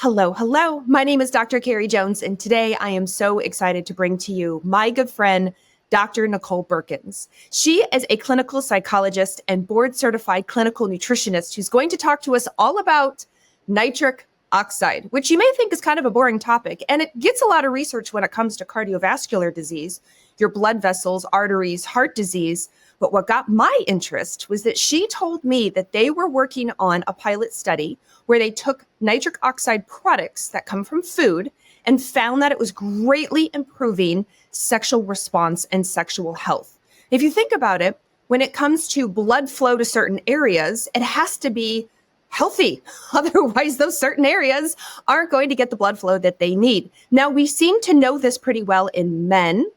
Hello, hello. My name is Dr. Carrie Jones, and today I am so excited to bring to you my good friend, Dr. Nicole Beurkens. She is a clinical psychologist and board-certified clinical nutritionist who's going to talk to us all about nitric oxide, which you may think is kind of a boring topic, and it gets a lot of research when it comes to cardiovascular disease, your blood vessels, arteries, heart disease. But what got my interest was that she told me that they were working on a pilot study where they took nitric oxide products that come from food and found that it was greatly improving sexual response and sexual health. If you think about it, when it comes to blood flow to certain areas, it has to be healthy. Otherwise, those certain areas aren't going to get the blood flow that they need. Now, we seem to know this pretty well in men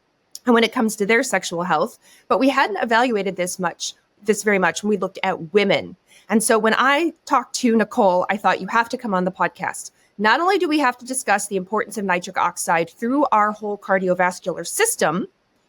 and when it comes to their sexual health, but we hadn't evaluated this very much when we looked at women. And so when I talked to Nicole, I thought, you have to come on the podcast. Not only do we have to discuss the importance of nitric oxide through our whole cardiovascular system,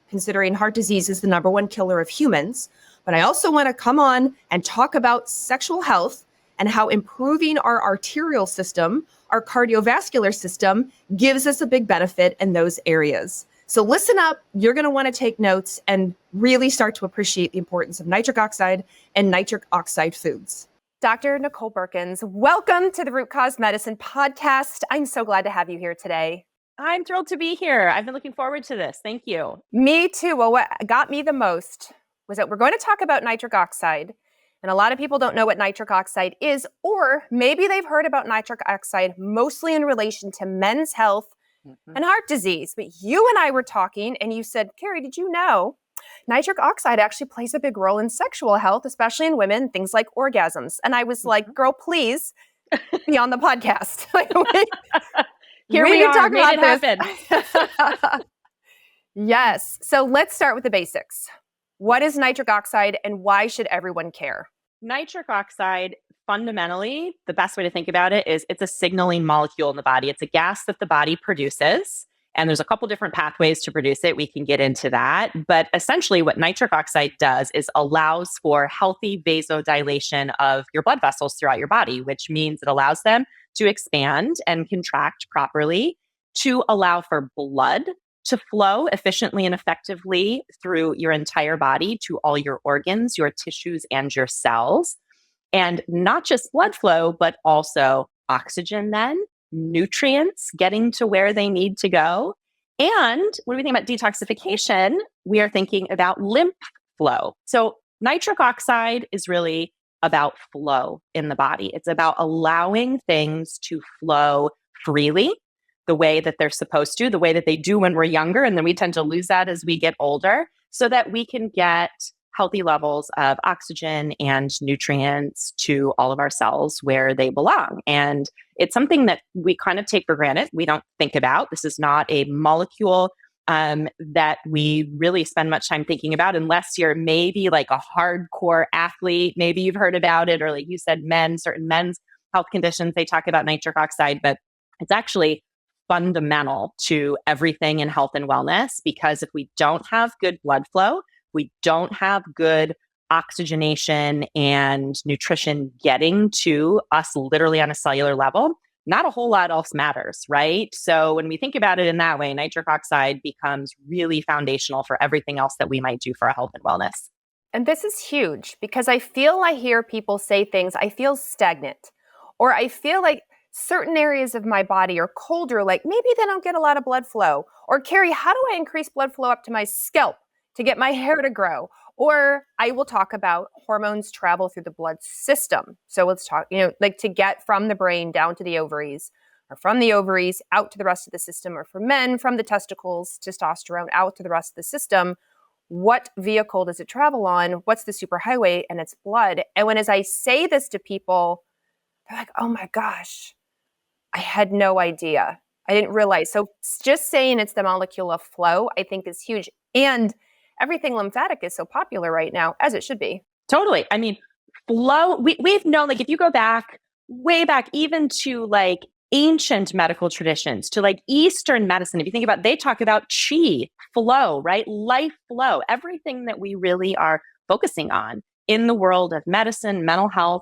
considering heart disease is the number one killer of humans, but I also want to come on and talk about sexual health and how improving our arterial system, our cardiovascular system, gives us a big benefit in those areas. So listen up, you're going to want to take notes and really start to appreciate the importance of nitric oxide and nitric oxide foods. Dr. Nicole Beurkens, welcome to the Root Cause Medicine podcast. I'm so glad to have you here today. I'm thrilled to be here. I've been looking forward to this. Thank you. Me too. Well, what got me the most was that we're going to talk about nitric oxide. And a lot of people don't know what nitric oxide is, or maybe they've heard about nitric oxide mostly in relation to men's health and heart disease. But you and I were talking and you said, Carrie, did you know nitric oxide actually plays a big role in sexual health, especially in women, things like orgasms? And I was like, girl, please be on the podcast. Here we are, talk made about it happen. Yes. So let's start with the basics. What is nitric oxide and why should everyone care? Nitric oxide, fundamentally, the best way to think about it is it's a signaling molecule in the body. It's a gas that the body produces. And there's a couple different pathways to produce it. We can get into that. But essentially what nitric oxide does is allows for healthy vasodilation of your blood vessels throughout your body, which means it allows them to expand and contract properly to allow for blood to flow efficiently and effectively through your entire body to all your organs, your tissues, and your cells. And not just blood flow, but also oxygen then, nutrients getting to where they need to go. And when we think about detoxification, we are thinking about lymph flow. So nitric oxide is really about flow in the body. It's about allowing things to flow freely, the way that they're supposed to, the way that they do when we're younger. And then we tend to lose that as we get older so that we can get healthy levels of oxygen and nutrients to all of our cells where they belong. And it's something that we kind of take for granted. We don't think about. This is not a molecule that we really spend much time thinking about unless you're maybe like a hardcore athlete. Maybe you've heard about it, or like you said, certain men's health conditions, they talk about nitric oxide, but it's actually fundamental to everything in health and wellness, because if we don't have good blood flow, we don't have good oxygenation and nutrition getting to us literally on a cellular level, not a whole lot else matters, right? So when we think about it in that way, nitric oxide becomes really foundational for everything else that we might do for our health and wellness. And this is huge because I hear people say things, I feel stagnant, or I feel like certain areas of my body are colder, like maybe they don't get a lot of blood flow. Or Carrie, how do I increase blood flow up to my scalp to get my hair to grow? Or I will talk about hormones travel through the blood system. So let's talk, like to get from the brain down to the ovaries, or from the ovaries out to the rest of the system, or for men from the testicles, testosterone out to the rest of the system. What vehicle does it travel on? What's the superhighway? And it's blood. And as I say this to people, they're like, oh my gosh, I had no idea. I didn't realize. So just saying it's the molecule of flow, I think is huge. And everything lymphatic is so popular right now, as it should be. Totally. I mean, flow, we've known, like if you go back, way back, even to like ancient medical traditions, to like Eastern medicine, if you think about, they talk about chi, flow, right? Life flow, everything that we really are focusing on in the world of medicine, mental health,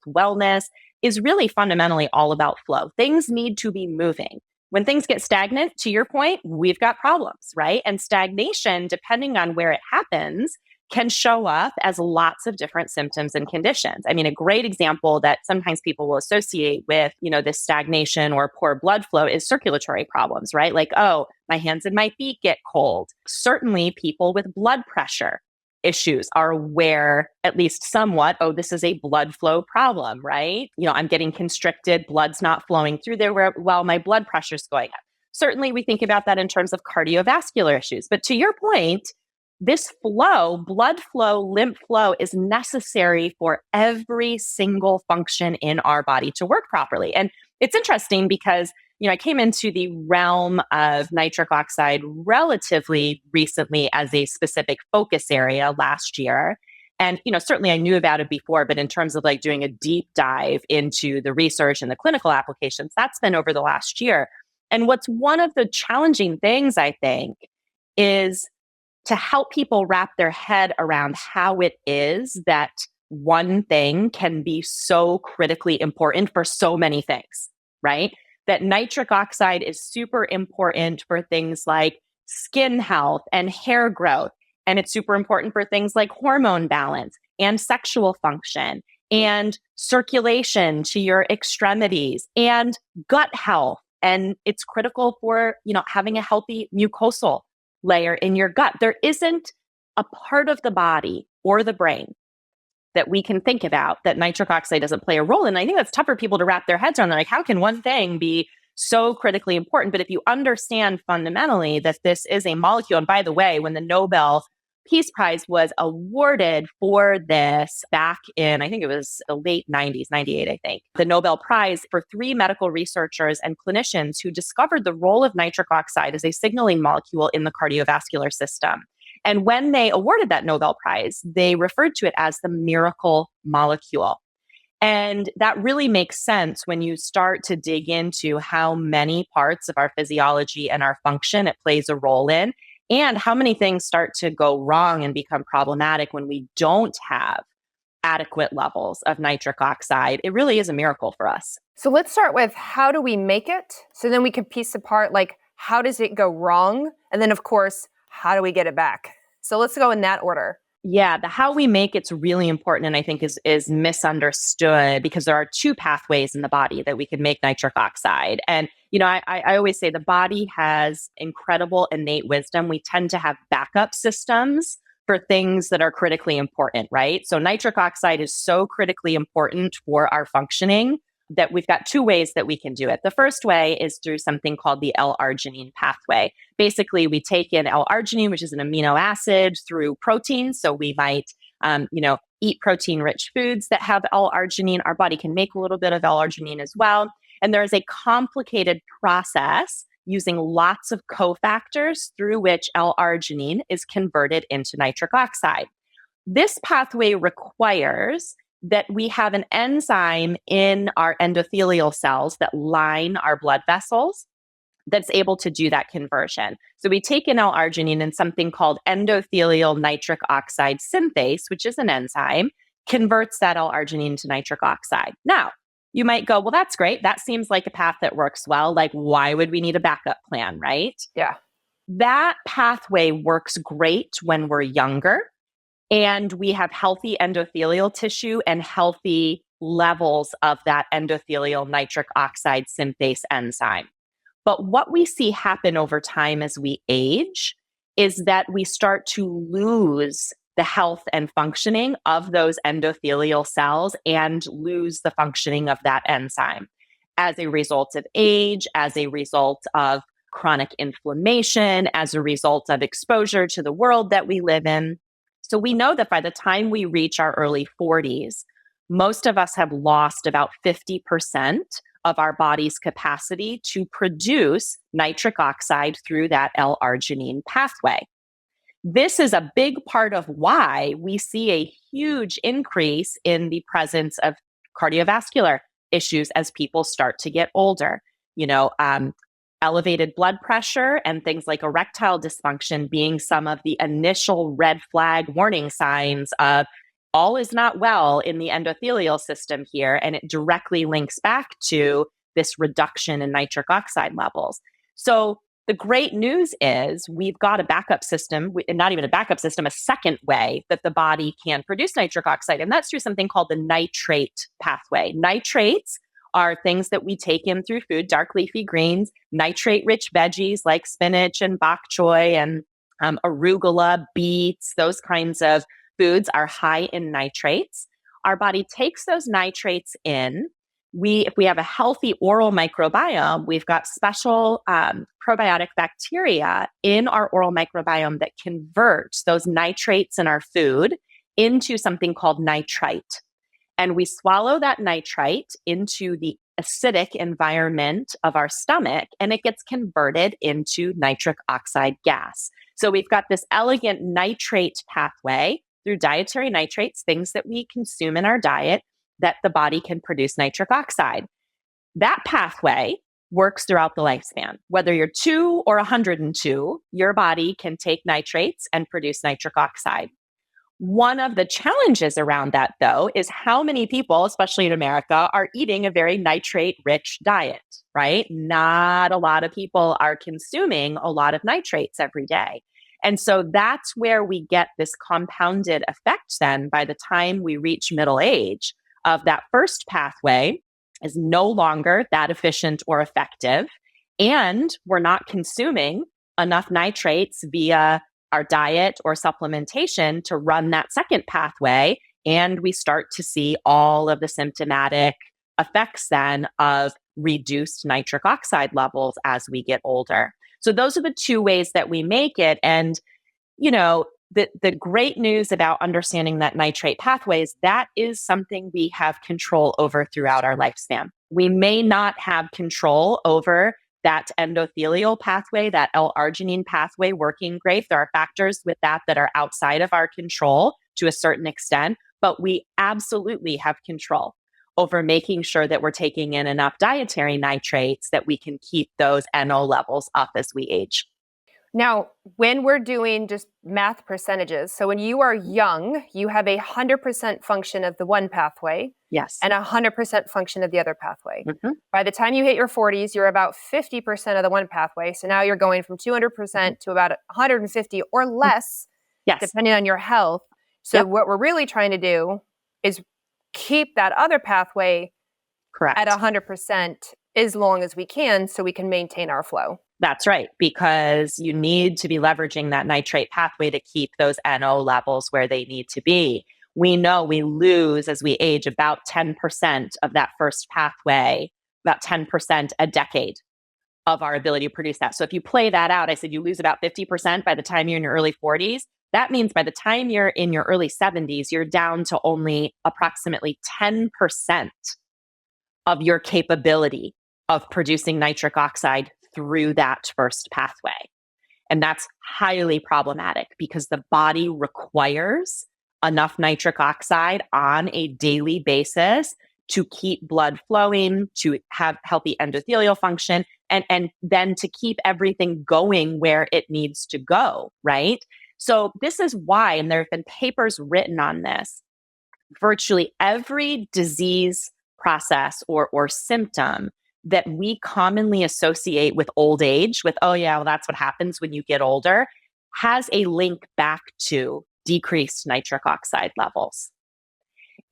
wellness, is really fundamentally all about flow. Things need to be moving. When things get stagnant, to your point, we've got problems, right? And stagnation, depending on where it happens, can show up as lots of different symptoms and conditions. I mean, a great example that sometimes people will associate with, this stagnation or poor blood flow is circulatory problems, right? Like, oh, my hands and my feet get cold. Certainly people with blood pressure issues are aware, at least somewhat, oh, this is a blood flow problem, right? I'm getting constricted, blood's not flowing through there while my blood pressure's going up. Certainly we think about that in terms of cardiovascular issues. But to your point, this flow, blood flow, lymph flow is necessary for every single function in our body to work properly. And it's interesting because, I came into the realm of nitric oxide relatively recently as a specific focus area last year. And, certainly I knew about it before, but in terms of like doing a deep dive into the research and the clinical applications, that's been over the last year. And what's one of the challenging things, I think, is to help people wrap their head around how it is that one thing can be so critically important for so many things, right? That nitric oxide is super important for things like skin health and hair growth. And it's super important for things like hormone balance and sexual function and circulation to your extremities and gut health. And it's critical for, having a healthy mucosal layer in your gut. There isn't a part of the body or the brain that we can think about that nitric oxide doesn't play a role in. And I think that's tough for people to wrap their heads around. They're like, how can one thing be so critically important? But if you understand fundamentally that this is a molecule, and by the way, when the Nobel Peace Prize was awarded for this back in, I think it was the late 90s, 98, I think, the Nobel Prize for 3 medical researchers and clinicians who discovered the role of nitric oxide as a signaling molecule in the cardiovascular system. And when they awarded that Nobel Prize, they referred to it as the miracle molecule. And that really makes sense when you start to dig into how many parts of our physiology and our function it plays a role in, and how many things start to go wrong and become problematic when we don't have adequate levels of nitric oxide. It really is a miracle for us. So let's start with, how do we make it? So then we can piece apart, like, how does it go wrong? And then, of course, how do we get it back? So let's go in that order. Yeah, the how we make it's really important, and I think is misunderstood, because there are 2 pathways in the body that we can make nitric oxide. And, I always say the body has incredible innate wisdom. We tend to have backup systems for things that are critically important, right? So nitric oxide is so critically important for our functioning that we've got 2 ways that we can do it. The first way is through something called the L-Arginine pathway. Basically, we take in L-Arginine, which is an amino acid, through protein. So we might, eat protein-rich foods that have L-Arginine. Our body can make a little bit of L-Arginine as well. And there is a complicated process using lots of cofactors through which L-Arginine is converted into nitric oxide. This pathway requires that we have an enzyme in our endothelial cells that line our blood vessels that's able to do that conversion. So we take in L-Arginine, and something called endothelial nitric oxide synthase, which is an enzyme, converts that L-Arginine to nitric oxide. Now, you might go, well, that's great. That seems like a path that works well. Like, why would we need a backup plan, right? Yeah. That pathway works great when we're younger and we have healthy endothelial tissue and healthy levels of that endothelial nitric oxide synthase enzyme. But what we see happen over time as we age is that we start to lose the health and functioning of those endothelial cells and lose the functioning of that enzyme as a result of age, as a result of chronic inflammation, as a result of exposure to the world that we live in. So we know that by the time we reach our early 40s, most of us have lost about 50% of our body's capacity to produce nitric oxide through that L-Arginine pathway. This is a big part of why we see a huge increase in the presence of cardiovascular issues as people start to get older. Elevated blood pressure and things like erectile dysfunction being some of the initial red flag warning signs of all is not well in the endothelial system here, and it directly links back to this reduction in nitric oxide levels. So the great news is we've got a backup system, and not even a backup system, a second way that the body can produce nitric oxide, and that's through something called the nitrate pathway. Nitrates are things that we take in through food, dark leafy greens, nitrate-rich veggies like spinach and bok choy and arugula, beets, those kinds of foods are high in nitrates. Our body takes those nitrates in. If we have a healthy oral microbiome, we've got special probiotic bacteria in our oral microbiome that converts those nitrates in our food into something called nitrite. And we swallow that nitrite into the acidic environment of our stomach, and it gets converted into nitric oxide gas. So we've got this elegant nitrate pathway through dietary nitrates, things that we consume in our diet, that the body can produce nitric oxide. That pathway works throughout the lifespan. Whether you're 2 or 102, your body can take nitrates and produce nitric oxide. One of the challenges around that, though, is how many people, especially in America, are eating a very nitrate-rich diet, right? Not a lot of people are consuming a lot of nitrates every day. And so that's where we get this compounded effect then by the time we reach middle age of that first pathway is no longer that efficient or effective. And we're not consuming enough nitrates via our diet or supplementation to run that second pathway. And we start to see all of the symptomatic effects then of reduced nitric oxide levels as we get older. So those are the two ways that we make it. And, you know, the great news about understanding that nitrate pathways, that is something we have control over throughout our lifespan. We may not have control over that endothelial pathway, that L-Arginine pathway working great. There are factors with that are outside of our control to a certain extent, but we absolutely have control over making sure that we're taking in enough dietary nitrates that we can keep those NO levels up as we age. Now, when we're doing just math percentages, so when you are young, you have 100% function of the one pathway. Yes. And 100% function of the other pathway. Mm-hmm. By the time you hit your 40s, you're about 50% of the one pathway. So now you're going from 200% to about 150 or less, yes, depending on your health. So yep, what we're really trying to do is keep that other pathway correct at 100% as long as we can so we can maintain our flow. That's right, because you need to be leveraging that nitrate pathway to keep those NO levels where they need to be. We know we lose as we age about 10% of that first pathway, about 10% a decade of our ability to produce that. So if you play that out, I said you lose about 50% by the time you're in your early 40s. That means by the time you're in your early 70s, you're down to only approximately 10% of your capability of producing nitric oxide through that first pathway. And that's highly problematic because the body requires enough nitric oxide on a daily basis to keep blood flowing, to have healthy endothelial function, and then to keep everything going where it needs to go, right? So this is why, and there have been papers written on this, virtually every disease process or symptom that we commonly associate with old age, with, oh yeah, well, that's what happens when you get older, has a link back to decreased nitric oxide levels.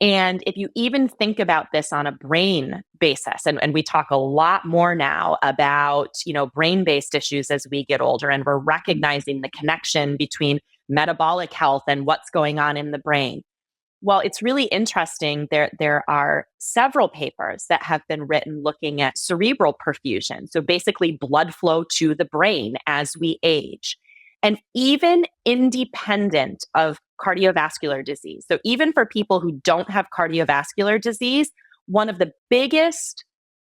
And if you even think about this on a brain basis, and we talk a lot more now about, brain-based issues as we get older, and we're recognizing the connection between metabolic health and what's going on in the brain. Well, it's really interesting. There are several papers that have been written looking at cerebral perfusion. So basically blood flow to the brain as we age. And even independent of cardiovascular disease. So even for people who don't have cardiovascular disease, one of the biggest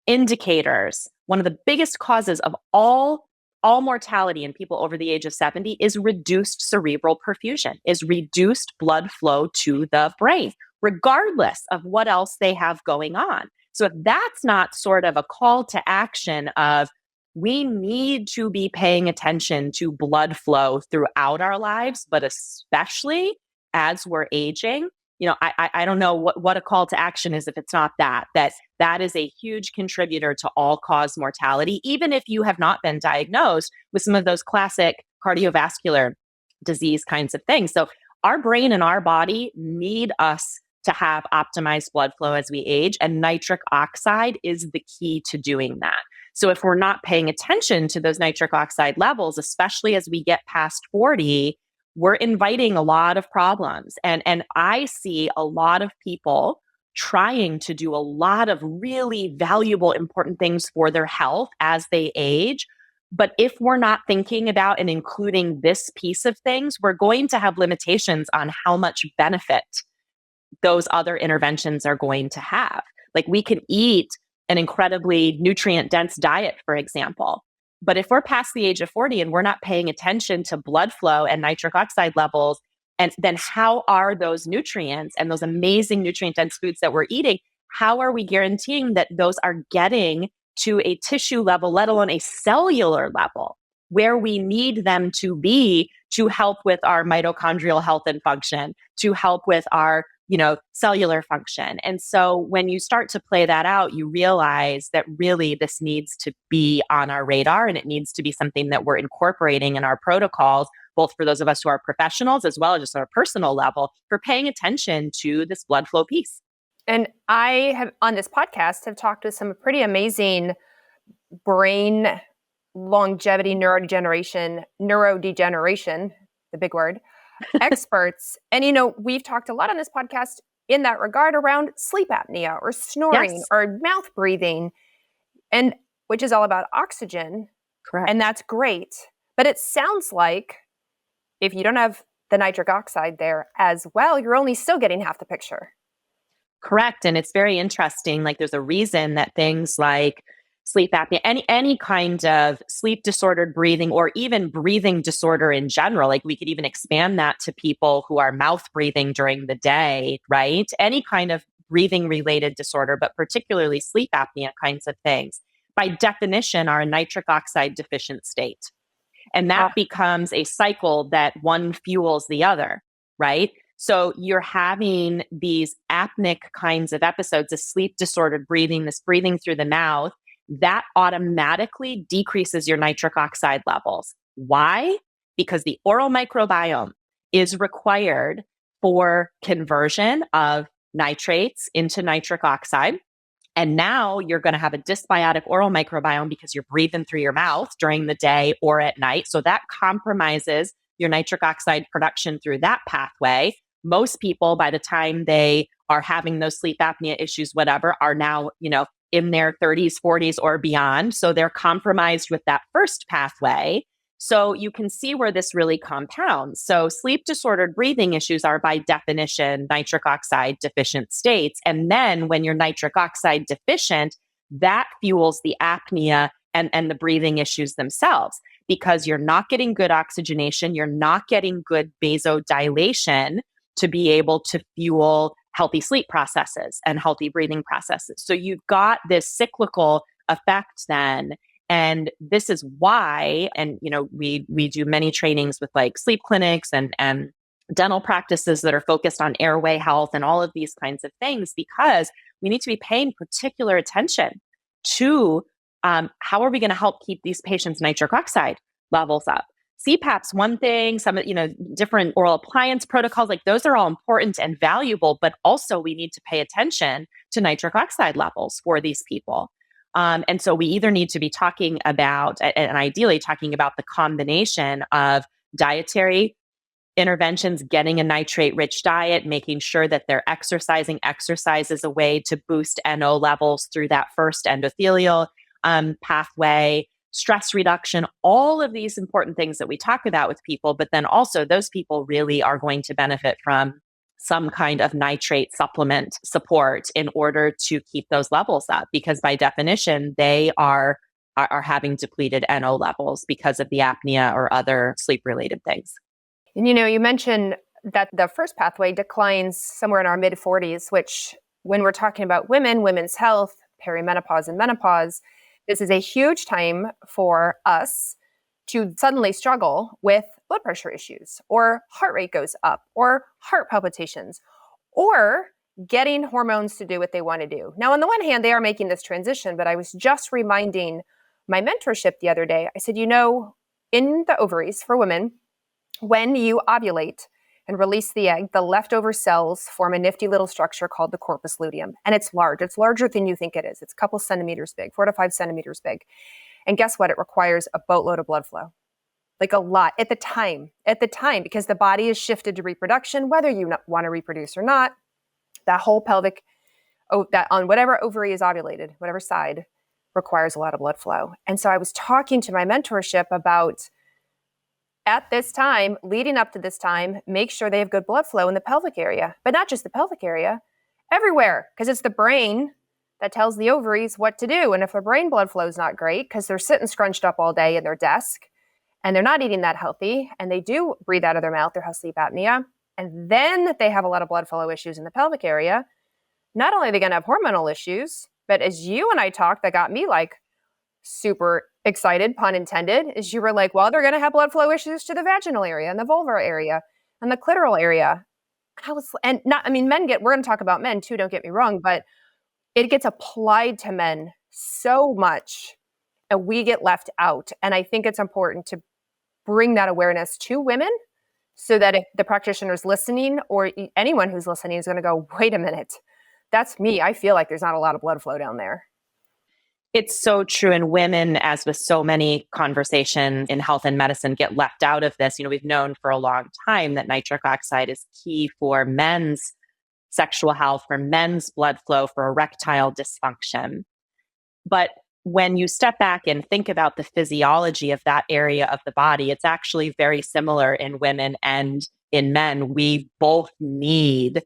indicators, one of the biggest causes of all mortality in people over the age of 70 is reduced cerebral perfusion, is reduced blood flow to the brain, regardless of what else they have going on. So if that's not sort of a call to action of we need to be paying attention to blood flow throughout our lives, but especially as we're aging, I don't know what a call to action is if it's not that is a huge contributor to all-cause mortality, even if you have not been diagnosed with some of those classic cardiovascular disease kinds of things. So our brain and our body need us to have optimized blood flow as we age, and nitric oxide is the key to doing that. So if we're not paying attention to those nitric oxide levels, especially as we get past 40, we're inviting a lot of problems. And I see a lot of people trying to do a lot of really valuable, important things for their health as they age. But if we're not thinking about and including this piece of things, we're going to have limitations on how much benefit those other interventions are going to have. Like, we can eat an incredibly nutrient-dense diet, for example. But if we're past the age of 40 and we're not paying attention to blood flow and nitric oxide levels, and then how are those nutrients and those amazing nutrient-dense foods that we're eating, how are we guaranteeing that those are getting to a tissue level, let alone a cellular level, where we need them to be to help with our mitochondrial health and function, to help with our cellular function? And so when you start to play that out, you realize that really this needs to be on our radar, and it needs to be something that we're incorporating in our protocols, both for those of us who are professionals as well as just on a personal level, for paying attention to this blood flow piece. And I have, on this podcast, have talked to some pretty amazing brain longevity, neurodegeneration, the big word, experts. And, we've talked a lot on this podcast in that regard around sleep apnea or snoring Yes. or mouth breathing, and which is all about oxygen. Correct. And that's great. But it sounds like if you don't have the nitric oxide there as well, you're only still getting half the picture. Correct. And it's very interesting. Like, there's a reason that things like sleep apnea, any kind of sleep disordered breathing, or even breathing disorder in general, like we could even expand that to people who are mouth breathing during the day, right? Any kind of breathing related disorder, but particularly sleep apnea kinds of things, by definition, are a nitric oxide deficient state. And that becomes a cycle that one fuels the other, right? So you're having these apneic kinds of episodes, of sleep disordered breathing, this breathing through the mouth, that automatically decreases your nitric oxide levels. Why? Because the oral microbiome is required for conversion of nitrates into nitric oxide. And now you're going to have a dysbiotic oral microbiome because you're breathing through your mouth during the day or at night. So that compromises your nitric oxide production through that pathway. Most people, by the time they are having those sleep apnea issues, whatever, are now, in their 30s, 40s, or beyond. So they're compromised with that first pathway. So you can see where this really compounds. So sleep disordered breathing issues are by definition nitric oxide deficient states. And then when you're nitric oxide deficient, that fuels the apnea and the breathing issues themselves, because you're not getting good oxygenation, you're not getting good vasodilation to be able to fuel healthy sleep processes and healthy breathing processes. So you've got this cyclical effect then. And this is why, and we do many trainings with like sleep clinics and dental practices that are focused on airway health and all of these kinds of things, because we need to be paying particular attention to how are we going to help keep these patients' nitric oxide levels up. CPAP's one thing, some different oral appliance protocols, like those are all important and valuable, but also we need to pay attention to nitric oxide levels for these people. And so we either need to be talking about, and ideally talking about, the combination of dietary interventions, getting a nitrate-rich diet, making sure that they're exercising. Exercise is a way to boost NO levels through that first endothelial pathway, stress reduction, all of these important things that we talk about with people. But then also those people really are going to benefit from some kind of nitrate supplement support in order to keep those levels up, because by definition, they are having depleted NO levels because of the apnea or other sleep-related things. And you mentioned that the first pathway declines somewhere in our mid-40s, which when we're talking about women's health, perimenopause and menopause, this is a huge time for us to suddenly struggle with blood pressure issues, or heart rate goes up, or heart palpitations, or getting hormones to do what they want to do. Now, on the one hand, they are making this transition, but I was just reminding my mentorship the other day. I said, in the ovaries for women, when you ovulate and release the egg, the leftover cells form a nifty little structure called the corpus luteum. And it's large. It's larger than you think it is. It's a couple centimeters big, 4 to 5 centimeters big. And guess what? It requires a boatload of blood flow. Like a lot at the time, because the body is shifted to reproduction, whether you want to reproduce or not. That whole pelvic, that on whatever ovary is ovulated, whatever side, requires a lot of blood flow. And so I was talking to my mentorship about, at this time, leading up to this time, make sure they have good blood flow in the pelvic area, but not just the pelvic area, everywhere, because it's the brain that tells the ovaries what to do. And if the brain blood flow is not great, because they're sitting scrunched up all day in their desk, and they're not eating that healthy, and they do breathe out of their mouth, they have sleep apnea, and then they have a lot of blood flow issues in the pelvic area, not only are they going to have hormonal issues, but as you and I talked, that got me like super excited, pun intended, is you were like, well, they're going to have blood flow issues to the vaginal area and the vulvar area and the clitoral area. Men we're going to talk about men too, don't get me wrong, but it gets applied to men so much and we get left out. And I think it's important to bring that awareness to women so that if the practitioner's listening or anyone who's listening is going to go, wait a minute, that's me. I feel like there's not a lot of blood flow down there. It's so true. And women, as with so many conversations in health and medicine, get left out of this. We've known for a long time that nitric oxide is key for men's sexual health, for men's blood flow, for erectile dysfunction. But when you step back and think about the physiology of that area of the body, it's actually very similar in women and in men. We both need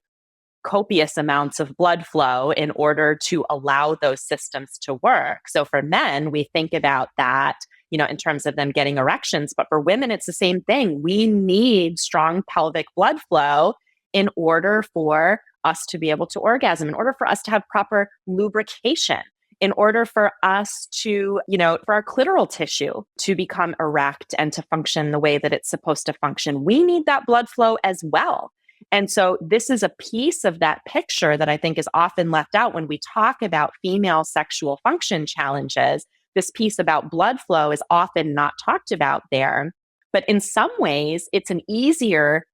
copious amounts of blood flow in order to allow those systems to work. So for men, we think about that, in terms of them getting erections, but for women, it's the same thing. We need strong pelvic blood flow in order for us to be able to orgasm, in order for us to have proper lubrication, in order for us to, for our clitoral tissue to become erect and to function the way that it's supposed to function. We need that blood flow as well. And so this is a piece of that picture that I think is often left out when we talk about female sexual function challenges. This piece about blood flow is often not talked about there. But in some ways, it's an easier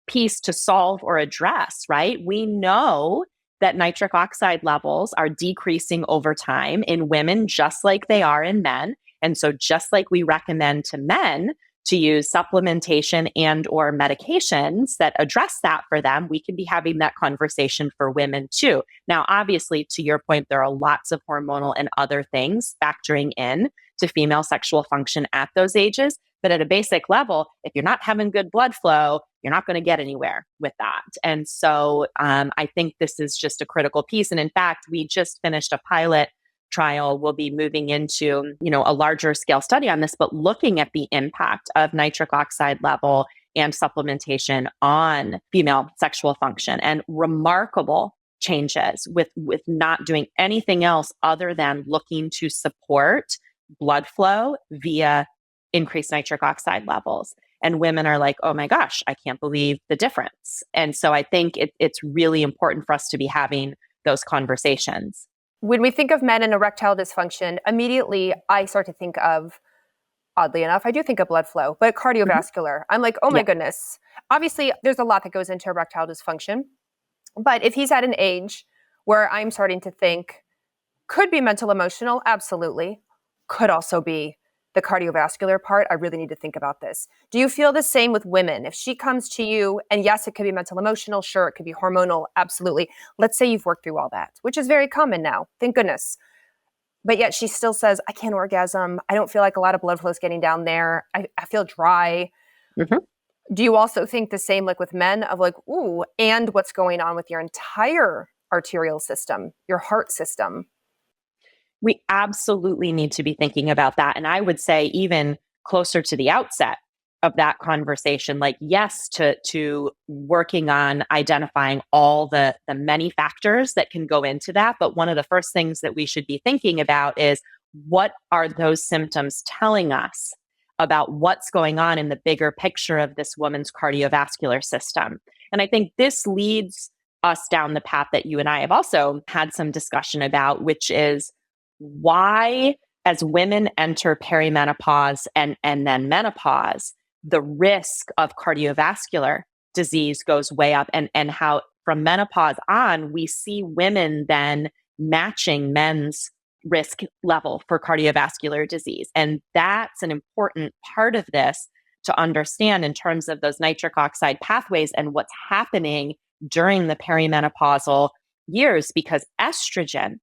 piece to solve or address, right? We know that nitric oxide levels are decreasing over time in women, just like they are in men. And so just like we recommend to men to use supplementation and or medications that address that for them, we can be having that conversation for women too. Now, obviously, to your point, there are lots of hormonal and other things factoring in to female sexual function at those ages. But at a basic level, if you're not having good blood flow, you're not going to get anywhere with that. And so I think this is just a critical piece. And in fact, we just finished a pilot trial. We'll be moving into, a larger scale study on this, but looking at the impact of nitric oxide level and supplementation on female sexual function, and remarkable changes with not doing anything else other than looking to support blood flow via increased nitric oxide levels. And women are like, oh my gosh, I can't believe the difference. And so I think it's really important for us to be having those conversations. When we think of men and erectile dysfunction, immediately I start to think of, oddly enough, I do think of blood flow, but cardiovascular. I'm like, oh my goodness. Obviously, there's a lot that goes into erectile dysfunction. But if he's at an age where I'm starting to think, could be mental, emotional, absolutely. Could also be the cardiovascular part. I really need to think about this. Do you feel the same with women? If she comes to you, and yes, it could be mental, emotional, sure, it could be hormonal, absolutely. Let's say you've worked through all that, which is very common now, thank goodness. But yet she still says, I can't orgasm. I don't feel like a lot of blood flow is getting down there. I feel dry. Mm-hmm. Do you also think the same like with men of like, ooh, and what's going on with your entire arterial system, your heart system? We absolutely need to be thinking about that. And I would say even closer to the outset of that conversation, like yes, to working on identifying all the many factors that can go into that. But one of the first things that we should be thinking about is, what are those symptoms telling us about what's going on in the bigger picture of this woman's cardiovascular system? And I think this leads us down the path that you and I have also had some discussion about, which is why, as women enter perimenopause and then menopause, the risk of cardiovascular disease goes way up, and how from menopause on, we see women then matching men's risk level for cardiovascular disease. And that's an important part of this to understand in terms of those nitric oxide pathways and what's happening during the perimenopausal years, because estrogen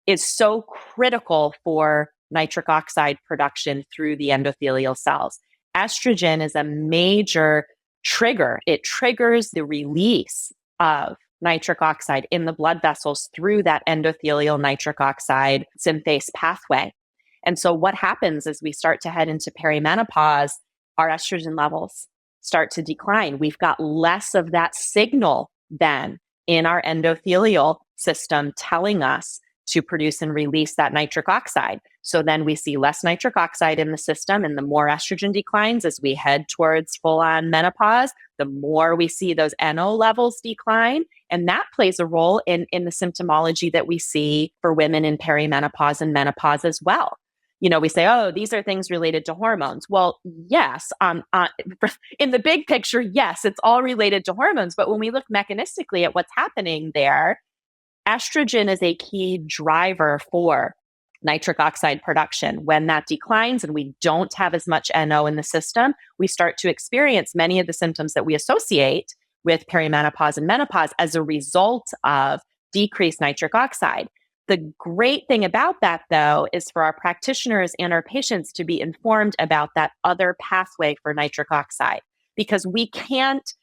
is so critical for nitric oxide production through the endothelial cells. Estrogen is a major trigger. It triggers the release of nitric oxide in the blood vessels through that endothelial nitric oxide synthase pathway. And so what happens as we start to head into perimenopause, our estrogen levels start to decline. We've got less of that signal then in our endothelial system telling us to produce and release that nitric oxide. So then we see less nitric oxide in the system, and the more estrogen declines as we head towards full-on menopause, the more we see those NO levels decline. And that plays a role in the symptomology that we see for women in perimenopause and menopause as well. You know, we say, oh, these are things related to hormones. Well, yes, in the big picture, yes, it's all related to hormones. But when we look mechanistically at what's happening there, estrogen is a key driver for nitric oxide production. When that declines and we don't have as much NO in the system, we start to experience many of the symptoms that we associate with perimenopause and menopause as a result of decreased nitric oxide. The great thing about that, though, is for our practitioners and our patients to be informed about that other pathway for nitric oxide, because we can't,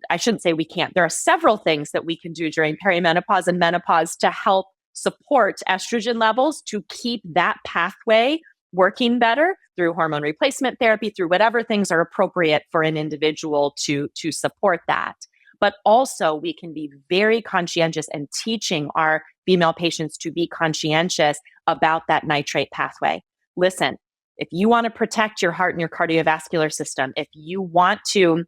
I shouldn't say we can't. There are several things that we can do during perimenopause and menopause to help support estrogen levels to keep that pathway working better through hormone replacement therapy, through whatever things are appropriate for an individual to support that. But also we can be very conscientious and teaching our female patients to be conscientious about that nitrate pathway. Listen, if you want to protect your heart and your cardiovascular system, if you want to,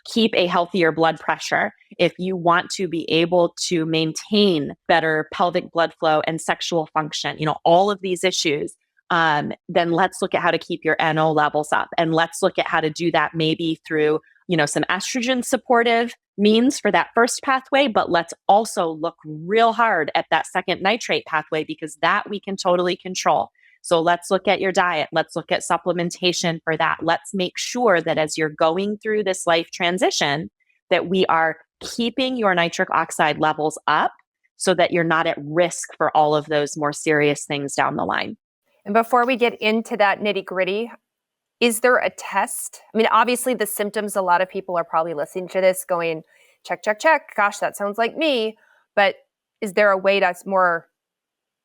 keep a healthier blood pressure, if you want to be able to maintain better pelvic blood flow and sexual function, all of these issues, then let's look at how to keep your NO levels up. And let's look at how to do that maybe through, some estrogen supportive means for that first pathway, but let's also look real hard at that second nitrate pathway, because that we can totally control. So let's look at your diet. Let's look at supplementation for that. Let's make sure that as you're going through this life transition, that we are keeping your nitric oxide levels up so that you're not at risk for all of those more serious things down the line. And before we get into that nitty-gritty, is there a test? Obviously the symptoms, a lot of people are probably listening to this going, check, check, check. Gosh, that sounds like me. But is there a way to more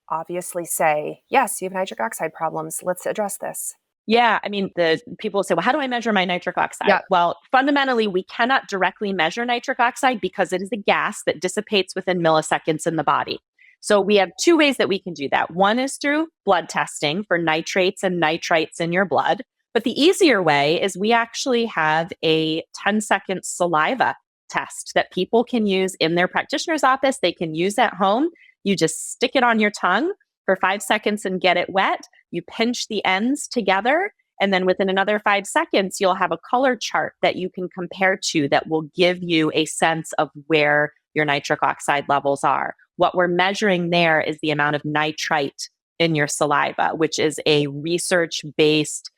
obviously say, yes, you have nitric oxide problems. Let's address this. Yeah. The people say, well, how do I measure my nitric oxide? Yeah. Well, fundamentally, we cannot directly measure nitric oxide because it is a gas that dissipates within milliseconds in the body. So we have two ways that we can do that. One is through blood testing for nitrates and nitrites in your blood. But the easier way is we actually have a 10-second saliva test that people can use in their practitioner's office. They can use at home. You just stick it on your tongue for 5 seconds and get it wet. You pinch the ends together. And then within another 5 seconds, you'll have a color chart that you can compare to that will give you a sense of where your nitric oxide levels are. What we're measuring there is the amount of nitrite in your saliva, which is a research-based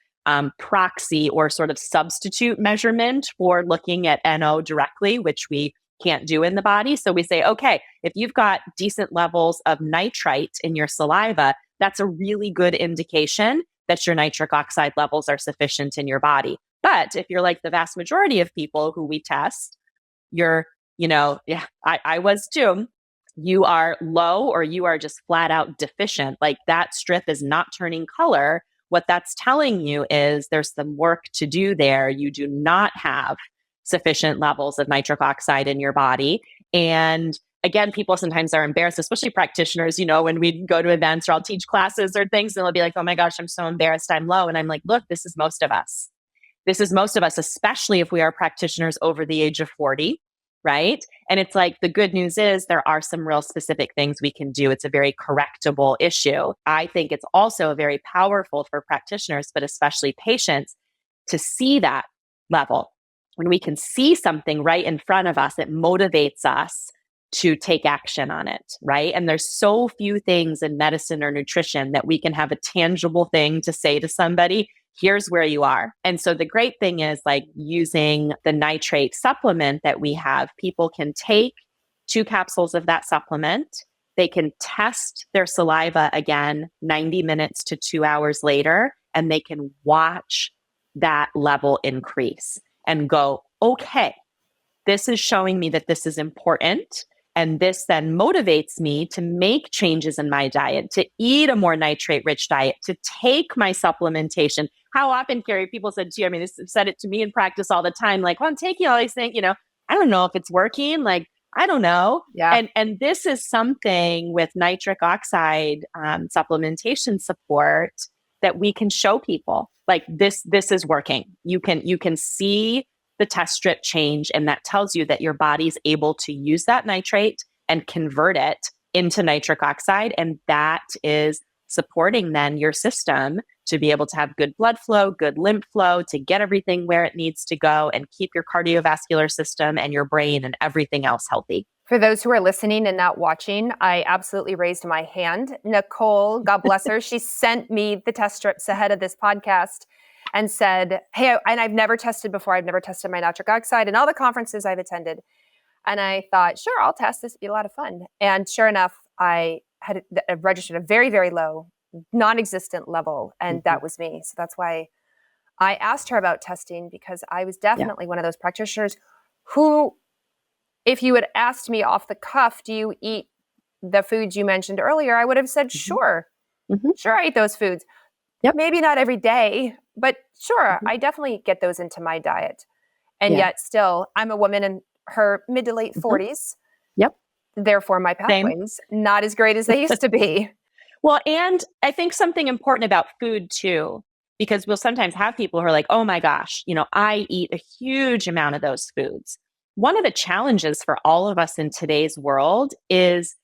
proxy or sort of substitute measurement for looking at NO directly, which we can't do in the body. So we say, okay, if you've got decent levels of nitrite in your saliva, that's a really good indication that your nitric oxide levels are sufficient in your body. But if you're like the vast majority of people who we test, I was too, you are low or you are just flat out deficient. Like that strip is not turning color. What that's telling you is there's some work to do there. You do not have sufficient levels of nitric oxide in your body. And again, people sometimes are embarrassed, especially practitioners, when we go to events or I'll teach classes or things, and they'll be like, oh my gosh, I'm so embarrassed, I'm low. And I'm like, look, this is most of us. This is most of us, especially if we are practitioners over the age of 40. right? And it's like, the good news is there are some real specific things we can do. It's a very correctable issue. I think it's also very powerful for practitioners, but especially patients, to see that level. When we can see something right in front of us, it motivates us to take action on it, right? And there's so few things in medicine or nutrition that we can have a tangible thing to say to somebody, here's where you are. And so the great thing is, like, using the nitrate supplement that we have, people can take 2 capsules of that supplement. They can test their saliva again 90 minutes to 2 hours later, and they can watch that level increase and go, okay, this is showing me that this is important. And this then motivates me to make changes in my diet, to eat a more nitrate-rich diet, to take my supplementation. How often, Carrie, people said to you, I mean, this said it to me in practice all the time, like, well, I'm taking all these things, I don't know if it's working. Like, I don't know. Yeah. And this is something with nitric oxide supplementation support that we can show people, like, this is working. You can see the test strip change, and that tells you that your body's able to use that nitrate and convert it into nitric oxide. And that is supporting then your system to be able to have good blood flow, good lymph flow, to get everything where it needs to go and keep your cardiovascular system and your brain and everything else healthy. For those who are listening and not watching, I absolutely raised my hand. Nicole, God bless her, she sent me the test strips ahead of this podcast and said, hey, and I've never tested before. I've never tested my nitric oxide in all the conferences I've attended. And I thought, sure, I'll test this. It'd be a lot of fun. And sure enough, I had registered a very, very low, non-existent level. And that was me. So that's why I asked her about testing, because I was definitely one of those practitioners who, if you had asked me off the cuff, do you eat the foods you mentioned earlier? I would have said, sure, sure, I eat those foods. Yep. Maybe not every day, but sure, I definitely get those into my diet. And yet still, I'm a woman in her mid to late 40s. Yep. Therefore, my pathways not as great as they used to be. Well, and I think something important about food too, because we'll sometimes have people who are like, oh my gosh, I eat a huge amount of those foods. One of the challenges for all of us in today's world is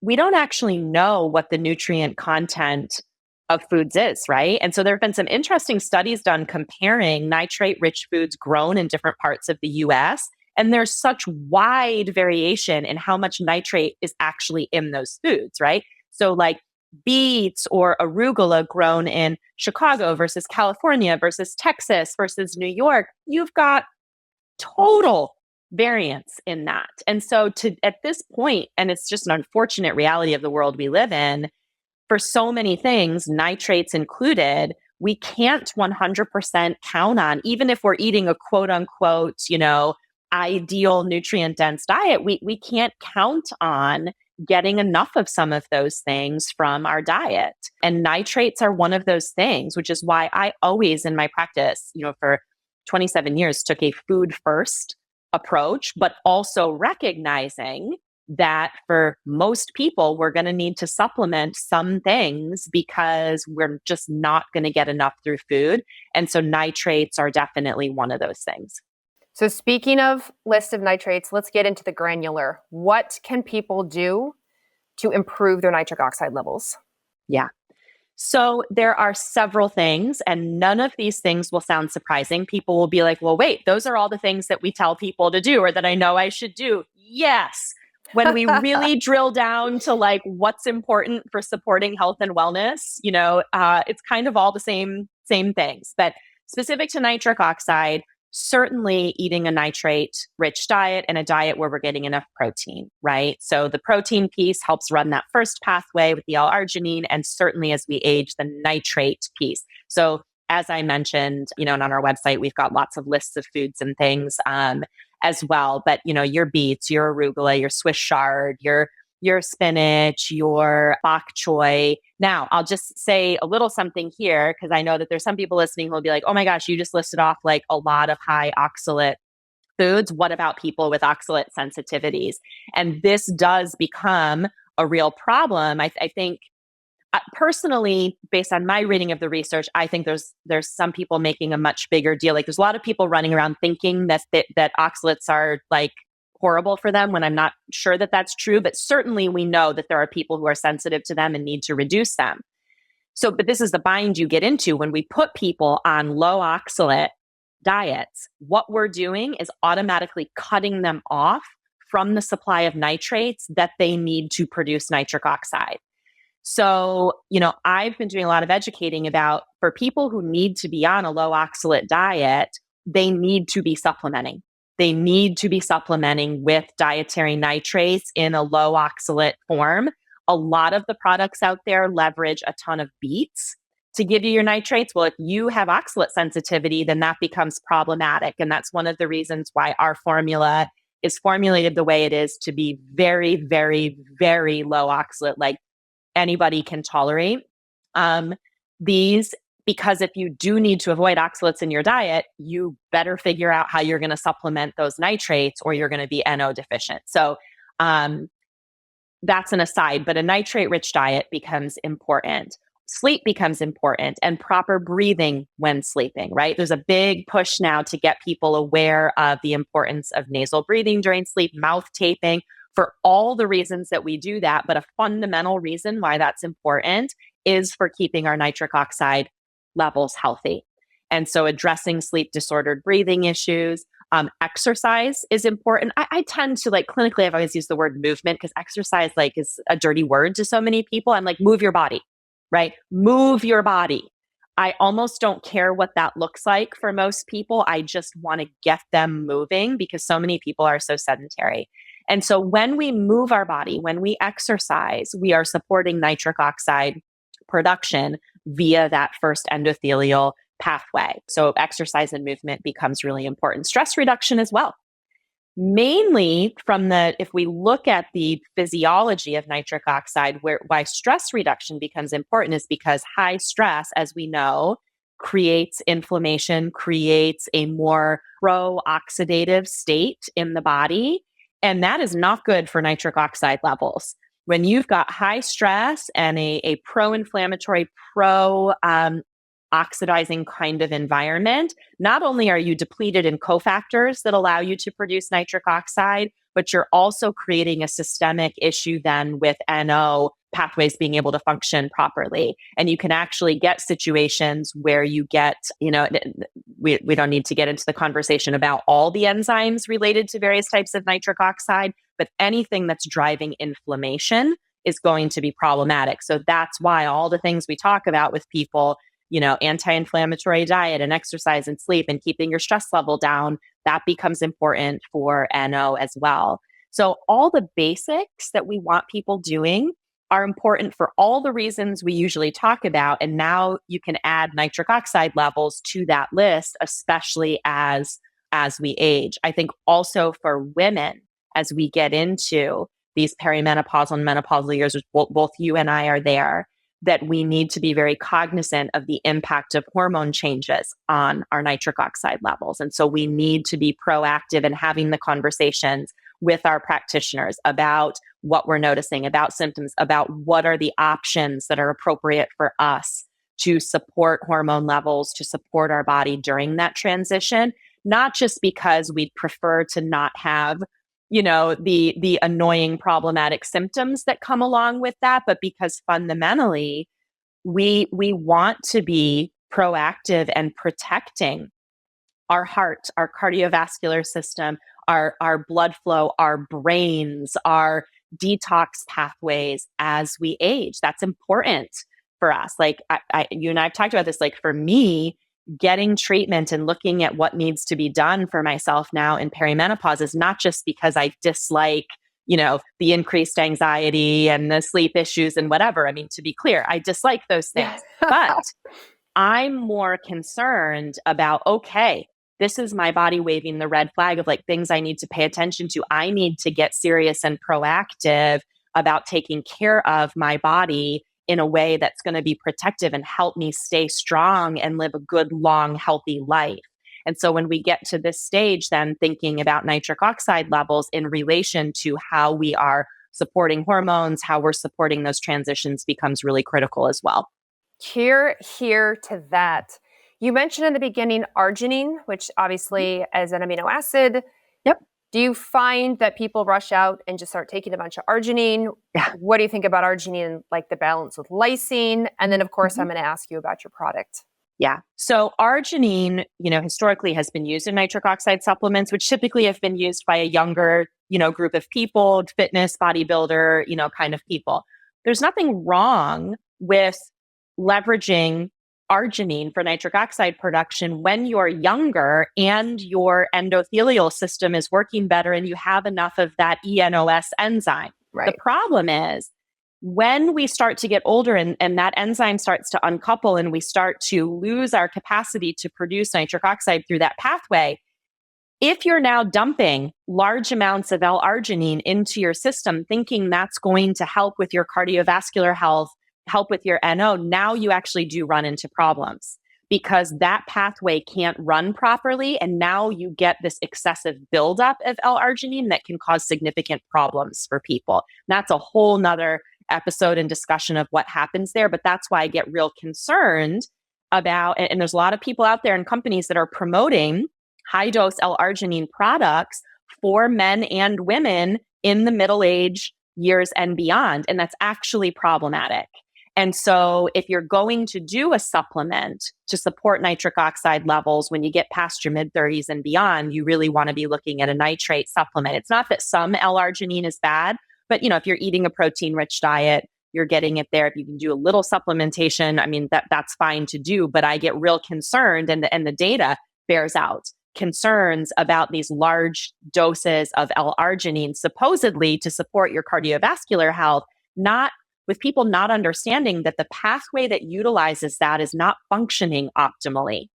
we don't actually know what the nutrient content of foods is, right? And so there have been some interesting studies done comparing nitrate-rich foods grown in different parts of the US. And there's such wide variation in how much nitrate is actually in those foods, right? So like beets or arugula grown in Chicago versus California versus Texas versus New York, you've got total variance in that. And so at this point, and it's just an unfortunate reality of the world we live in, for so many things, nitrates included, we can't 100% count on, even if we're eating a quote unquote, ideal nutrient dense diet, we can't count on getting enough of some of those things from our diet. And nitrates are one of those things, which is why I always in my practice, for 27 years took a food first approach, but also recognizing that for most people, we're going to need to supplement some things because we're just not going to get enough through food. And so nitrates are definitely one of those things. So speaking of list of nitrates, let's get into the granular. What can people do to improve their nitric oxide levels? Yeah. So there are several things, and none of these things will sound surprising. People will be like, well, wait, those are all the things that we tell people to do or that I know I should do. Yes. When we really drill down to like what's important for supporting health and wellness, it's kind of all the same things. But specific to nitric oxide, certainly eating a nitrate-rich diet and a diet where we're getting enough protein, right? So the protein piece helps run that first pathway with the L-Arginine, and certainly as we age, the nitrate piece. So as I mentioned, and on our website, we've got lots of lists of foods and things as well. But, your beets, your arugula, your Swiss chard, your spinach, your bok choy. Now, I'll just say a little something here, because I know that there's some people listening who will be like, oh my gosh, you just listed off like a lot of high oxalate foods. What about people with oxalate sensitivities? And this does become a real problem. I think personally, based on my reading of the research, I think there's some people making a much bigger deal. Like there's a lot of people running around thinking that oxalates are like horrible for them when I'm not sure that that's true, but certainly we know that there are people who are sensitive to them and need to reduce them. So, but this is the bind you get into when we put people on low oxalate diets. What we're doing is automatically cutting them off from the supply of nitrates that they need to produce nitric oxide. So, I've been doing a lot of educating about for people who need to be on a low oxalate diet, they need to be supplementing. They need to be supplementing with dietary nitrates in a low oxalate form. A lot of the products out there leverage a ton of beets to give you your nitrates. Well, if you have oxalate sensitivity, then that becomes problematic. And that's one of the reasons why our formula is formulated the way it is to be very, very, very low oxalate, like anybody can tolerate. These, because if you do need to avoid oxalates in your diet, you better figure out how you're going to supplement those nitrates or you're going to be NO deficient. So that's an aside, but a nitrate-rich diet becomes important. Sleep becomes important, and proper breathing when sleeping, right? There's a big push now to get people aware of the importance of nasal breathing during sleep, mouth taping, for all the reasons that we do that. But a fundamental reason why that's important is for keeping our nitric oxide levels healthy. And so addressing sleep disordered breathing issues, exercise is important. I tend to clinically, I've always used the word movement because exercise is a dirty word to so many people. I'm like, move your body, right? Move your body. I almost don't care what that looks like for most people. I just want to get them moving because so many people are so sedentary. And so when we move our body, when we exercise, we are supporting nitric oxide production via that first endothelial pathway. So exercise and movement becomes really important. Stress reduction as well. Mainly if we look at the physiology of nitric oxide, why stress reduction becomes important is because high stress, as we know, creates inflammation, creates a more pro-oxidative state in the body. And that is not good for nitric oxide levels. When you've got high stress and a pro-inflammatory, oxidizing kind of environment, not only are you depleted in cofactors that allow you to produce nitric oxide, but you're also creating a systemic issue then with NO pathways being able to function properly. And you can actually get situations where you get, we don't need to get into the conversation about all the enzymes related to various types of nitric oxide, but anything that's driving inflammation is going to be problematic. So that's why all the things we talk about with people, anti-inflammatory diet and exercise and sleep and keeping your stress level down, that becomes important for NO as well. So all the basics that we want people doing are important for all the reasons we usually talk about. And now you can add nitric oxide levels to that list, especially as we age. I think also for women, as we get into these perimenopausal and menopausal years, which both you and I are there, that we need to be very cognizant of the impact of hormone changes on our nitric oxide levels. And so we need to be proactive in having the conversations with our practitioners about what we're noticing, about symptoms, about what are the options that are appropriate for us to support hormone levels, to support our body during that transition, not just because we'd prefer to not have the annoying problematic symptoms that come along with that, but because fundamentally we want to be proactive and protecting our heart, our cardiovascular system, our blood flow, our brains, our detox pathways as we age. That's important for us. You and I have talked about this, for me, getting treatment and looking at what needs to be done for myself now in perimenopause is not just because I dislike, the increased anxiety and the sleep issues and whatever. I mean, to be clear, I dislike those things, but I'm more concerned about, okay, this is my body waving the red flag of things I need to pay attention to. I need to get serious and proactive about taking care of my body in a way that's going to be protective and help me stay strong and live a good, long, healthy life. And so when we get to this stage, then thinking about nitric oxide levels in relation to how we are supporting hormones, how we're supporting those transitions becomes really critical as well. Here to that. You mentioned in the beginning arginine, which obviously as an amino acid, Yep, Do you find that people rush out and just start taking a bunch of arginine? Yeah. What do you think about arginine, like the balance with lysine? And then, of course, I'm going to ask you about your product. Yeah. So arginine, historically has been used in nitric oxide supplements, which typically have been used by a younger, group of people, fitness, bodybuilder, kind of people. There's nothing wrong with leveraging arginine for nitric oxide production when you're younger and your endothelial system is working better and you have enough of that ENOS enzyme. Right. The problem is when we start to get older and that enzyme starts to uncouple and we start to lose our capacity to produce nitric oxide through that pathway, if you're now dumping large amounts of L-Arginine into your system, thinking that's going to help with your cardiovascular health, help with your NO, now you actually do run into problems because that pathway can't run properly. And now you get this excessive buildup of L-Arginine that can cause significant problems for people. And that's a whole nother episode and discussion of what happens there. But that's why I get real concerned about, and there's a lot of people out there and companies that are promoting high dose L-Arginine products for men and women in the middle age years and beyond. And that's actually problematic. And so if you're going to do a supplement to support nitric oxide levels when you get past your mid 30s and beyond, you really want to be looking at a nitrate supplement. It's not that some L-Arginine is bad, but if you're eating a protein-rich diet, you're getting it there. If you can do a little supplementation, that's fine to do. But I get real concerned, and the data bears out concerns about these large doses of L-Arginine supposedly to support your cardiovascular health, with people not understanding that the pathway that utilizes that is not functioning optimally.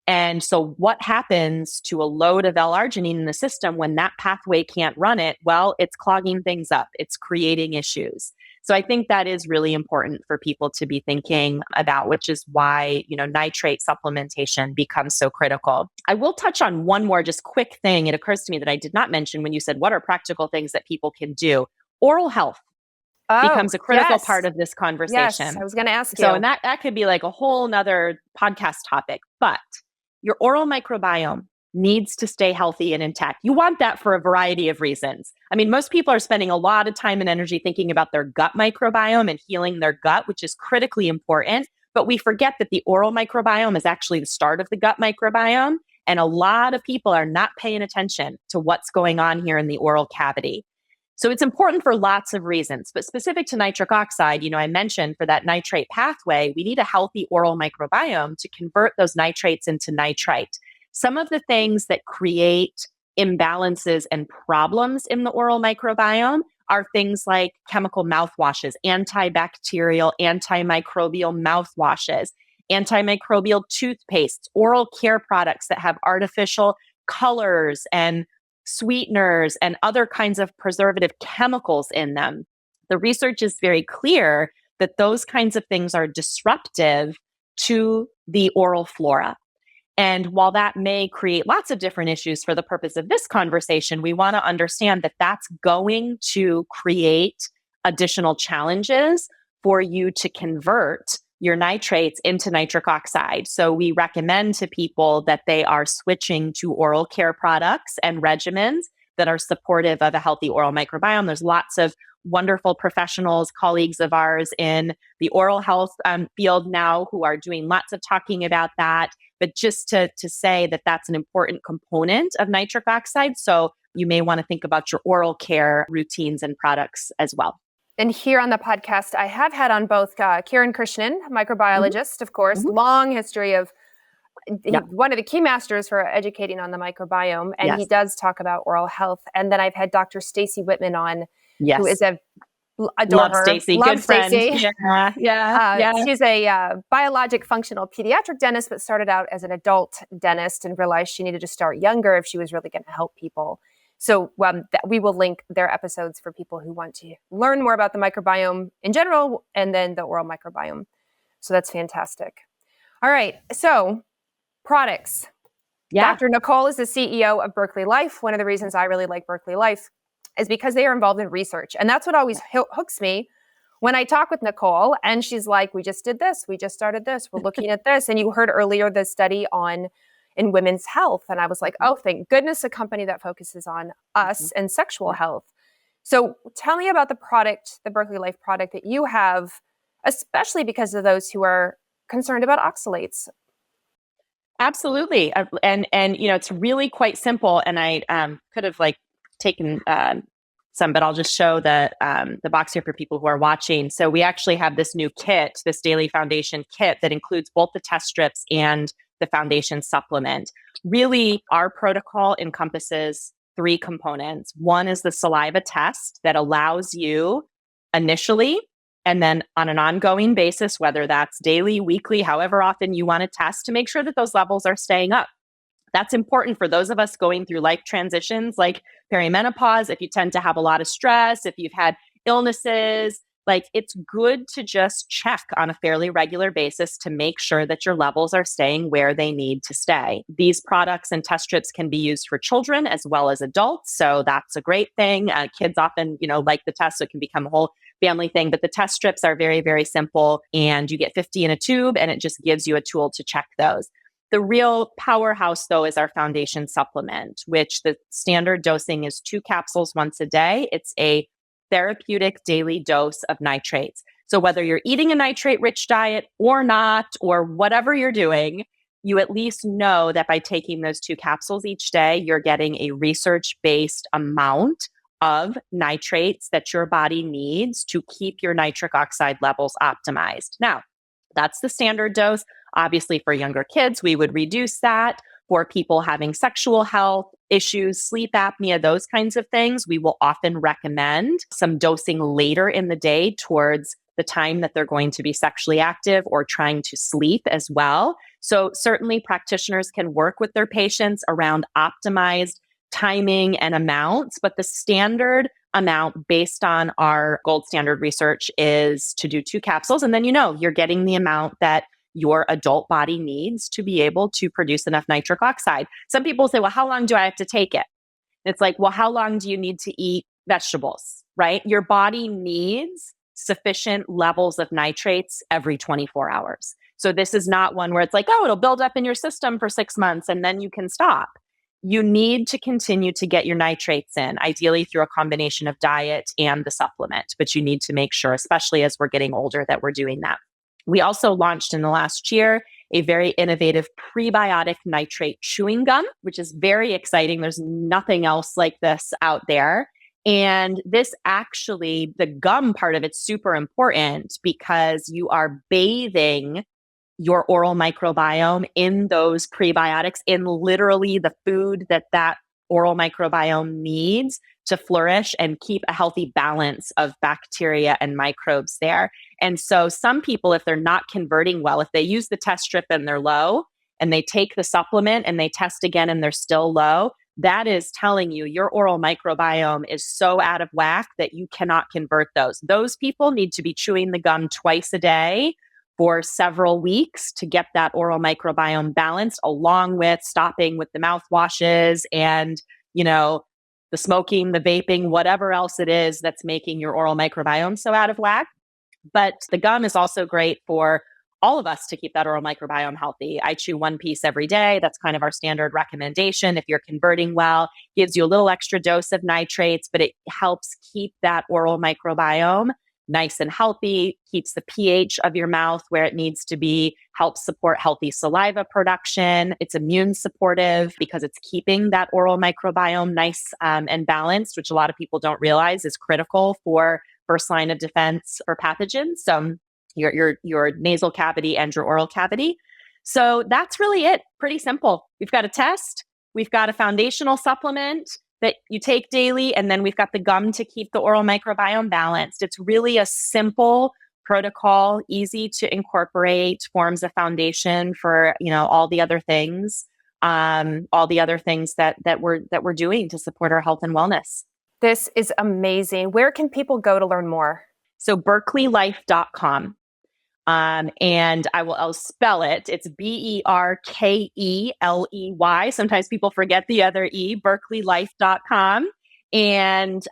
And so what happens to a load of L-Arginine in the system when that pathway can't run it? Well, it's clogging things up. It's creating issues. So I think that is really important for people to be thinking about, which is why, nitrate supplementation becomes so critical. I will touch on one more just quick thing. It occurs to me that I did not mention when you said, what are practical things that people can do? Oral health becomes a critical part of this conversation. Yes, I was going to ask you. So, and that could be like a whole nother podcast topic, but your oral microbiome needs to stay healthy and intact. You want that for a variety of reasons. Most people are spending a lot of time and energy thinking about their gut microbiome and healing their gut, which is critically important. But we forget that the oral microbiome is actually the start of the gut microbiome. And a lot of people are not paying attention to what's going on here in the oral cavity. So it's important for lots of reasons, but specific to nitric oxide, I mentioned for that nitrate pathway, we need a healthy oral microbiome to convert those nitrates into nitrite. Some of the things that create imbalances and problems in the oral microbiome are things like chemical mouthwashes, antibacterial, antimicrobial mouthwashes, antimicrobial toothpastes, oral care products that have artificial colors and sweeteners and other kinds of preservative chemicals in them. The research is very clear that those kinds of things are disruptive to the oral flora. And while that may create lots of different issues for the purpose of this conversation, we want to understand that that's going to create additional challenges for you to convert your nitrates into nitric oxide. So we recommend to people that they are switching to oral care products and regimens that are supportive of a healthy oral microbiome. There's lots of wonderful professionals, colleagues of ours in the oral health field now who are doing lots of talking about that. But just to say that that's an important component of nitric oxide. So you may want to think about your oral care routines and products as well. And here on the podcast, I have had on both Kiran Krishnan, microbiologist, of course, long history of one of the key masters for educating on the microbiome. And he does talk about oral health. And then I've had Dr. Stacy Whitman on, who is Love Stacy, good friend. She's a biologic functional pediatric dentist, but started out as an adult dentist and realized she needed to start younger if she was really going to help people. So we will link their episodes for people who want to learn more about the microbiome in general and then the oral microbiome. So that's fantastic. All right. So products. Yeah. Dr. Nicole is the CEO of Berkeley Life. One of the reasons I really like Berkeley Life is because they are involved in research. And that's what always hooks me when I talk with Nicole and she's like, we just did this. We just started this. We're looking at this. And you heard earlier the study on in women's health. And I was like, oh, thank goodness, a company that focuses on us and sexual health. So tell me about the product, the Berkeley Life product that you have, especially because of those who are concerned about oxalates. Absolutely. And it's really quite simple. And I could have taken some, but I'll just show the box here for people who are watching. So we actually have this new kit, this daily foundation kit that includes both the test strips and the foundation supplement. Really, our protocol encompasses 3 components. One is the saliva test that allows you initially, and then on an ongoing basis, whether that's daily, weekly, however often you want to test, to make sure that those levels are staying up. That's important for those of us going through life transitions like perimenopause. If you tend to have a lot of stress, if you've had illnesses, it's good to just check on a fairly regular basis to make sure that your levels are staying where they need to stay. These products and test strips can be used for children as well as adults. So that's a great thing. Kids often, like the test, so it can become a whole family thing. But the test strips are very, very simple, and you get 50 in a tube, and it just gives you a tool to check those. The real powerhouse, though, is our foundation supplement, which the standard dosing is 2 capsules once a day. It's a therapeutic daily dose of nitrates. So whether you're eating a nitrate-rich diet or not, or whatever you're doing, you at least know that by taking those 2 capsules each day, you're getting a research-based amount of nitrates that your body needs to keep your nitric oxide levels optimized. Now, that's the standard dose. Obviously, for younger kids, we would reduce that. For people having sexual health issues, sleep apnea, those kinds of things, we will often recommend some dosing later in the day towards the time that they're going to be sexually active or trying to sleep as well. So certainly practitioners can work with their patients around optimized timing and amounts, but the standard amount based on our gold standard research is to do 2 capsules. And then you're getting the amount that your adult body needs to be able to produce enough nitric oxide. Some people say, well, how long do I have to take it? It's like, well, how long do you need to eat vegetables, right? Your body needs sufficient levels of nitrates every 24 hours. So this is not one where it's like, oh, it'll build up in your system for 6 months and then you can stop. You need to continue to get your nitrates in, ideally through a combination of diet and the supplement, but you need to make sure, especially as we're getting older, that we're doing that. We also launched in the last year a very innovative prebiotic nitrate chewing gum, which is very exciting. There's nothing else like this out there. And this actually, the gum part of it's super important because you are bathing your oral microbiome in those prebiotics, in literally the food that oral microbiome needs to flourish and keep a healthy balance of bacteria and microbes there. And so some people, if they're not converting well, if they use the test strip and they're low, and they take the supplement and they test again and they're still low, that is telling you your oral microbiome is so out of whack that you cannot convert those. Those people need to be chewing the gum twice a day for several weeks to get that oral microbiome balanced, along with stopping with the mouthwashes and, the smoking, the vaping, whatever else it is that's making your oral microbiome so out of whack. But the gum is also great for all of us to keep that oral microbiome healthy. I chew 1 piece every day. That's kind of our standard recommendation. If you're converting well, gives you a little extra dose of nitrates, but it helps keep that oral microbiome nice and healthy, keeps the pH of your mouth where it needs to be, helps support healthy saliva production. It's immune supportive because it's keeping that oral microbiome nice and balanced, which a lot of people don't realize is critical for first line of defense for pathogens. So your nasal cavity and your oral cavity. So that's really it. Pretty simple. We've got a test. We've got a foundational supplement that you take daily, and then we've got the gum to keep the oral microbiome balanced. It's really a simple protocol, easy to incorporate, forms a foundation for all the other things, that we're doing to support our health and wellness. This is amazing. Where can people go to learn more? So berkeleylife.com. And I'll spell it. It's BERKELEY. Sometimes people forget the other E, berkeleylife.com. And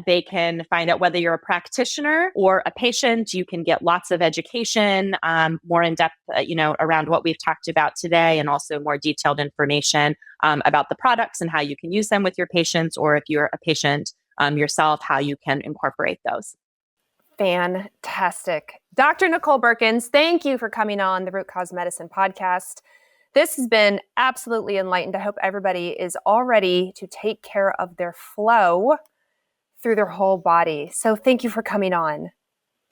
they can find out whether you're a practitioner or a patient. You can get lots of education, more in depth, around what we've talked about today, and also more detailed information about the products and how you can use them with your patients, or if you're a patient yourself, how you can incorporate those. Fantastic. Dr. Nicole Beurkens, thank you for coming on the Root Cause Medicine podcast. This has been absolutely enlightened. I hope everybody is all ready to take care of their flow through their whole body. So thank you for coming on.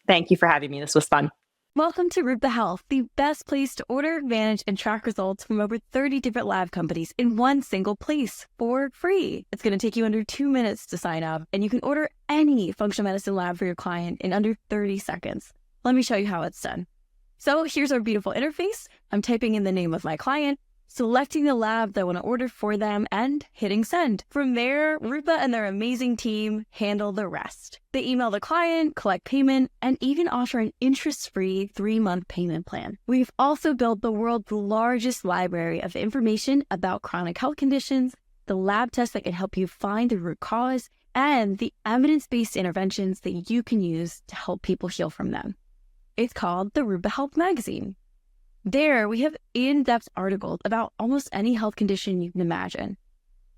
Thank you for having me. This was fun. Welcome to Rupa Health, the best place to order, manage, and track results from over 30 different lab companies in one single place for free. It's going to take you under 2 minutes to sign up, and you can order any functional medicine lab for your client in under 30 seconds. Let me show you how it's done. So here's our beautiful interface. I'm typing in the name of my client, selecting the lab that I want to order for them, and hitting send. From there, Rupa and their amazing team handle the rest. They email the client, collect payment, and even offer an interest-free 3-month payment plan. We've also built the world's largest library of information about chronic health conditions, the lab tests that can help you find the root cause, and the evidence-based interventions that you can use to help people heal from them. It's called the Rupa Health Magazine. There, we have in-depth articles about almost any health condition you can imagine.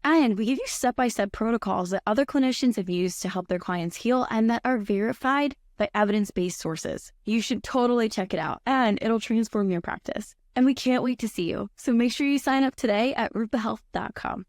And we give you step-by-step protocols that other clinicians have used to help their clients heal and that are verified by evidence-based sources. You should totally check it out, and it'll transform your practice. And we can't wait to see you. So make sure you sign up today at rupahealth.com.